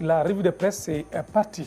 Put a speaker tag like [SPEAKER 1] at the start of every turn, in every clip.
[SPEAKER 1] La revue de presse est partie.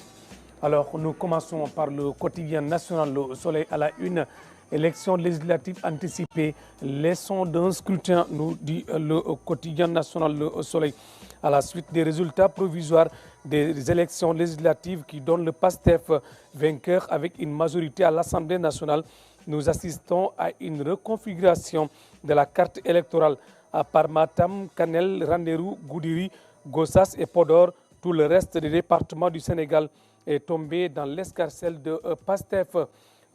[SPEAKER 1] Alors, nous commençons par le quotidien national Le Soleil à la une. Élection législative anticipée, leçon d'un scrutin, nous dit le quotidien national Le Soleil. À la suite des résultats provisoires des élections législatives qui donnent le PASTEF vainqueur avec une majorité à l'Assemblée nationale, nous assistons à une reconfiguration de la carte électorale. À part Matam, Kanel, Ranérou, Goudiri, Gossas et Podor, tout le reste des départements du Sénégal est tombé dans l'escarcelle de PASTEF.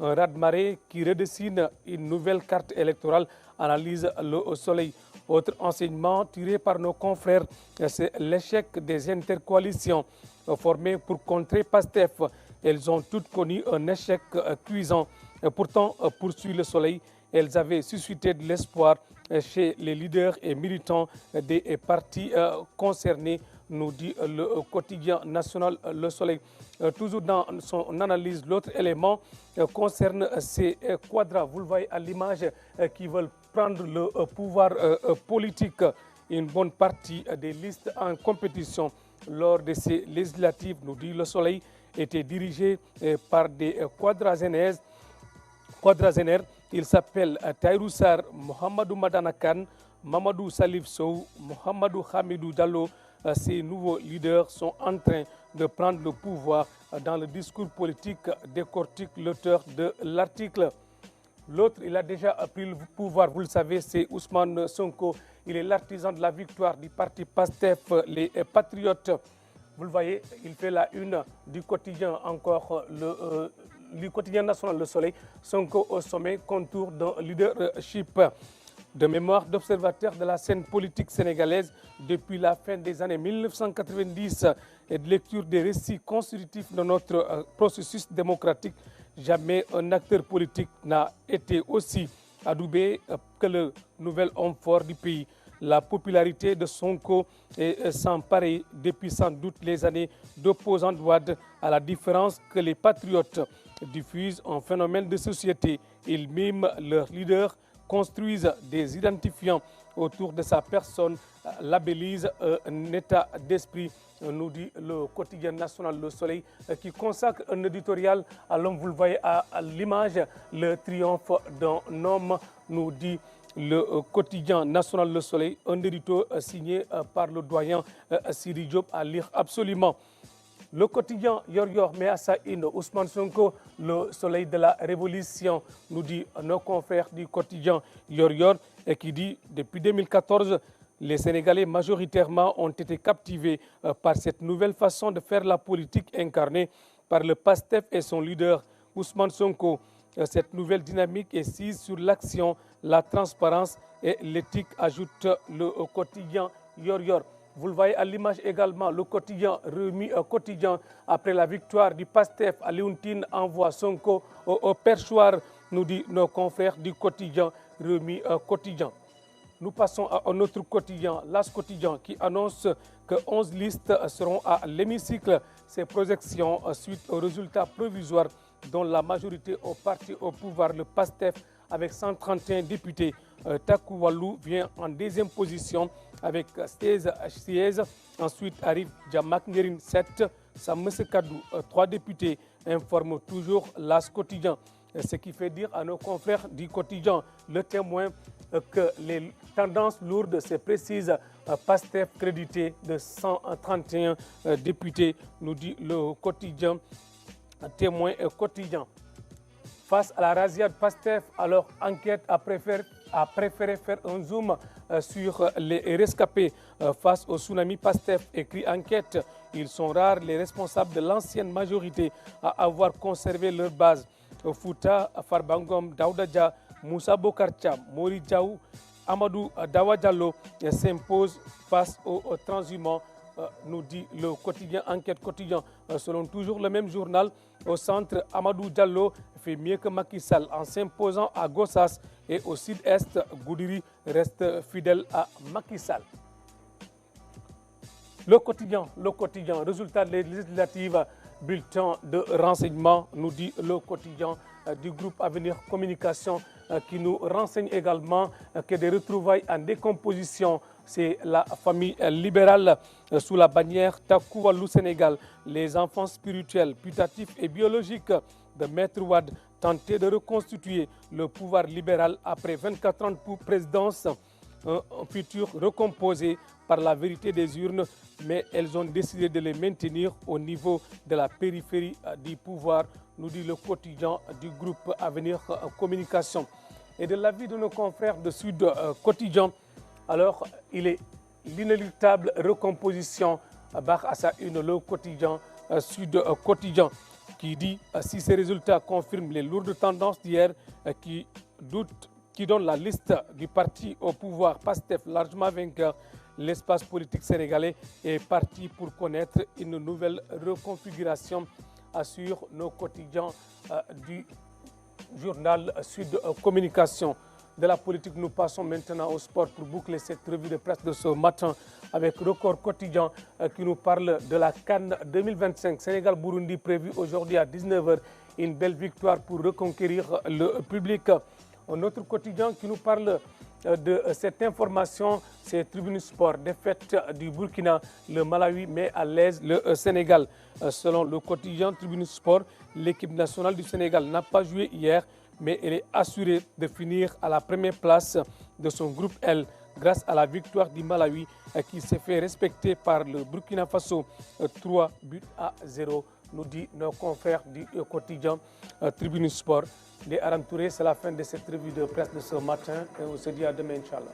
[SPEAKER 1] Un raz-de-marée qui redessine une nouvelle carte électorale, analyse Le Soleil. Autre enseignement tiré par nos confrères, c'est l'échec des intercoalitions formées pour contrer PASTEF. Elles ont toutes connu un échec cuisant. Pourtant, poursuit Le Soleil, elles avaient suscité de l'espoir chez les leaders et militants des partis concernés, nous dit le quotidien national Le Soleil. Toujours dans son analyse, l'autre élément concerne ces quadras, vous le voyez à l'image, qui veulent prendre le pouvoir politique. Une bonne partie des listes en compétition lors de ces législatives, nous dit Le Soleil, étaient dirigées par des quadragénaires. Il s'appelle Taïroussar, Mohamedou Madanakan, Mamadou Salif Sow, Mohamedou Hamidou Diallo. Ces nouveaux leaders sont en train de prendre le pouvoir dans le discours politique, décortique l'auteur de l'article. L'autre, il a déjà pris le pouvoir, vous le savez, c'est Ousmane Sonko. Il est l'artisan de la victoire du parti PASTEF, les Patriotes. Vous le voyez, il fait la une du quotidien encore, le quotidien national Le Soleil. Sonko au sommet, contour d'un leadership. De mémoire d'observateur de la scène politique sénégalaise depuis la fin des années 1990 et de lecture des récits constitutifs de notre processus démocratique, jamais un acteur politique n'a été aussi adoubé que le nouvel homme fort du pays. La popularité de Sonko est sans pareil depuis sans doute les années d'opposants de Wade, à la différence que les patriotes diffusent un phénomène de société. Ils miment leur leader, construisent des identifiants autour de sa personne, labellisent un état d'esprit, nous dit le quotidien national Le Soleil, qui consacre un éditorial à l'homme, vous le voyez à l'image, le triomphe d'un homme, nous dit le quotidien national Le Soleil, un édito signé par le doyen Siri Diop à lire absolument. Le quotidien Yor met à sa une Ousmane Sonko, le soleil de la révolution, nous dit nos confrères du quotidien Yor, et qui dit depuis 2014, les Sénégalais majoritairement ont été captivés par cette nouvelle façon de faire la politique incarnée par le PASTEF et son leader Ousmane Sonko. Cette nouvelle dynamique est sise sur l'action, la transparence et l'éthique, ajoute le quotidien Yor. Vous le voyez à l'image également, le quotidien remis quotidien après la victoire du PASTEF à Léontine envoie Sonko au perchoir, nous dit nos confrères du quotidien remis quotidien. Nous passons à un autre quotidien, l'As quotidien, qui annonce que 11 listes seront à l'hémicycle. Ces projections suite aux résultats provisoires dont la majorité au parti au pouvoir, le PASTEF, avec 131 députés. Takou Wallou vient en deuxième position avec 16 sièges. Ensuite arrive Djamak Nérine 7, Samesse Kadou 3 députés, informe toujours l'As quotidien. Ce qui fait dire à nos confrères du quotidien Le Témoin que les tendances lourdes se précisent. PASTEF crédité de 131 députés, nous dit le quotidien Témoin quotidien. Face à la razzia de PASTEF, alors Enquête a préféré faire un zoom sur les rescapés face au tsunami PASTEF. Écrit Enquête, ils sont rares les responsables de l'ancienne majorité à avoir conservé leur base. Fouta, Farbangom, Daouda, Moussa Bokarcha, Mori Djaou, Amadou Dawa Diallo s'imposent face aux transhumants, nous dit le quotidien Enquête quotidien. Selon toujours le même journal, au centre, Amadou Diallo fait mieux que Macky Sall en s'imposant à Gossas, et au sud-est, Goudiri reste fidèle à Macky Sall. Le quotidien, résultat des législatives, bulletin de renseignement, nous dit le quotidien du groupe Avenir Communication, qui nous renseigne également que des retrouvailles en décomposition c'est la famille libérale sous la bannière Taku Wallu Sénégal, les enfants spirituels, putatifs et biologiques de Maître Wade tentaient de reconstituer le pouvoir libéral après 24 ans de présidence, un futur recomposé par la vérité des urnes, mais elles ont décidé de les maintenir au niveau de la périphérie du pouvoir, nous dit le quotidien du groupe Avenir Communication. Et de l'avis de nos confrères de Sud Quotidien, alors il est l'inéluctable recomposition à sa une, le quotidien Sud Quotidien, qui dit si ces résultats confirment les lourdes tendances d'hier qui donnent la liste du parti au pouvoir PASTEF largement vainqueur, l'espace politique sénégalais est parti pour connaître une nouvelle reconfiguration, assure nos quotidiens du journal Sud Communication. De la politique, nous passons maintenant au sport pour boucler cette revue de presse de ce matin avec Record Quotidien qui nous parle de la CAN 2025. Sénégal-Burundi prévu aujourd'hui à 19 h. Une belle victoire pour reconquérir le public. Un autre quotidien qui nous parle de cette information, c'est Tribune Sport. Défaite du Burkina, le Malawi met à l'aise le Sénégal. Selon le quotidien Tribune Sport, l'équipe nationale du Sénégal n'a pas joué hier, mais elle est assurée de finir à la première place de son groupe L grâce à la victoire du Malawi qui s'est fait respecter par le Burkina Faso 3 buts à 0, nous dit nos confrères du quotidien Tribune Sport. De Aram Touré, c'est la fin de cette revue de presse de ce matin et on se dit à demain, Inch'Allah.